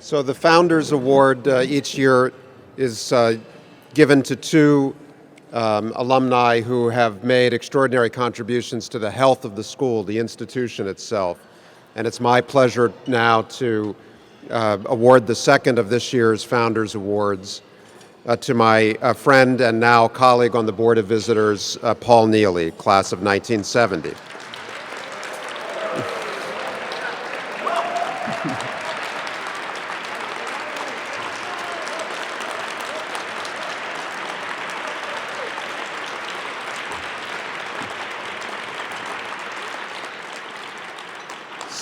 So the Founders Award each year is given to two alumni who have made extraordinary contributions to the health of the school, the institution itself. And it's my pleasure now to award the second of this year's Founders Awards to my friend and now colleague on the Board of Visitors, Paul Neely, class of 1970.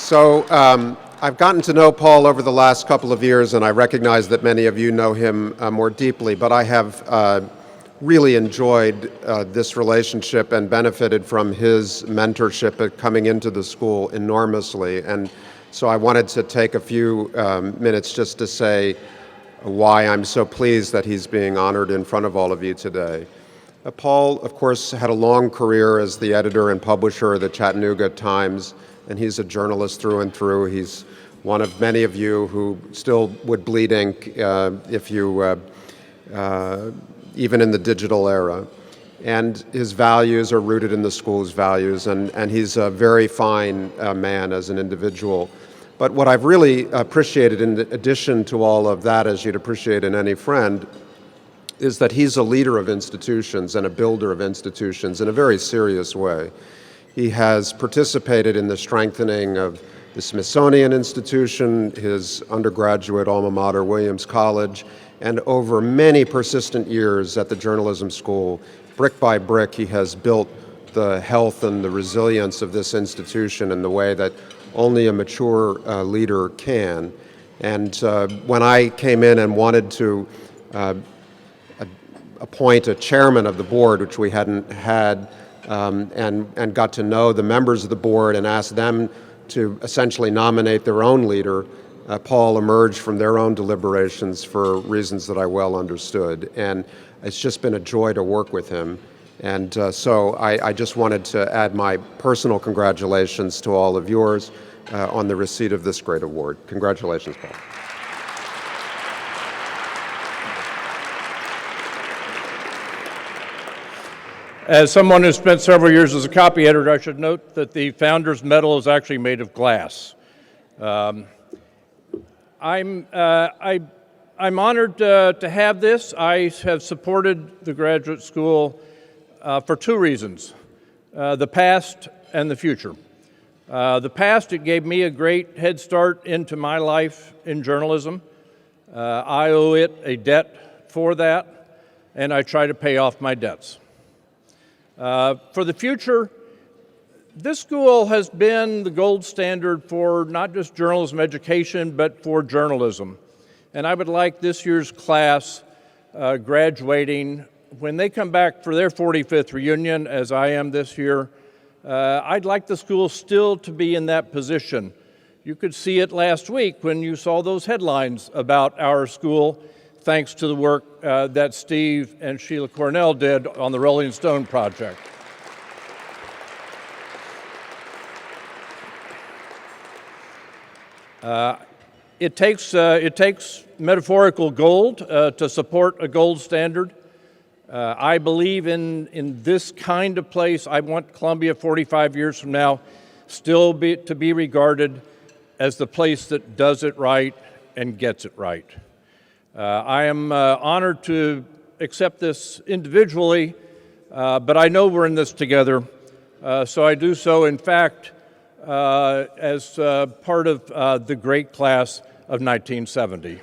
So I've gotten to know Paul over the last couple of years, and I recognize that many of you know him more deeply, but I have really enjoyed this relationship and benefited from his mentorship at coming into the school enormously. And so I wanted to take a few minutes just to say why I'm so pleased that he's being honored in front of all of you today. Paul, of course, had a long career as the editor and publisher of the Chattanooga Times, and he's a journalist through and through. He's one of many of you who still would bleed ink if you, even in the digital era. And his values are rooted in the school's values, and he's a very fine man as an individual. But what I've really appreciated, in addition to all of that, as you'd appreciate in any friend, is that he's a leader of institutions and a builder of institutions in a very serious way. He has participated in the strengthening of the Smithsonian Institution, his undergraduate alma mater, Williams College, and over many persistent years at the journalism school. Brick by brick, he has built the health and the resilience of this institution in the way that only a mature leader can. And when I came in and wanted to appoint a chairman of the board, which we hadn't had, and got to know the members of the board and asked them to essentially nominate their own leader, Paul emerged from their own deliberations for reasons that I well understood. And it's just been a joy to work with him. And so I just wanted to add my personal congratulations to all of yours on the receipt of this great award. Congratulations, Paul. As someone who spent several years as a copy editor, I should note that the Founders Medal is actually made of glass. I'm honored to have this. I have supported the graduate school for two reasons, the past and the future. The past, it gave me a great head start into my life in journalism. I owe it a debt for that, and I try to pay off my debts. For the future, this school has been the gold standard for not just journalism education, but for journalism. And I would like this year's class graduating, when they come back for their 45th reunion, as I am this year, I'd like the school still to be in that position. You could see it last week when you saw those headlines about our school, thanks to the work that Steve and Sheila Cornell did on the Rolling Stone project. It takes metaphorical gold to support a gold standard. I believe in this kind of place. I want Columbia 45 years from now still to be regarded as the place that does it right and gets it right. I am honored to accept this individually, but I know we're in this together, so I do so, in fact, as part of the great class of 1970.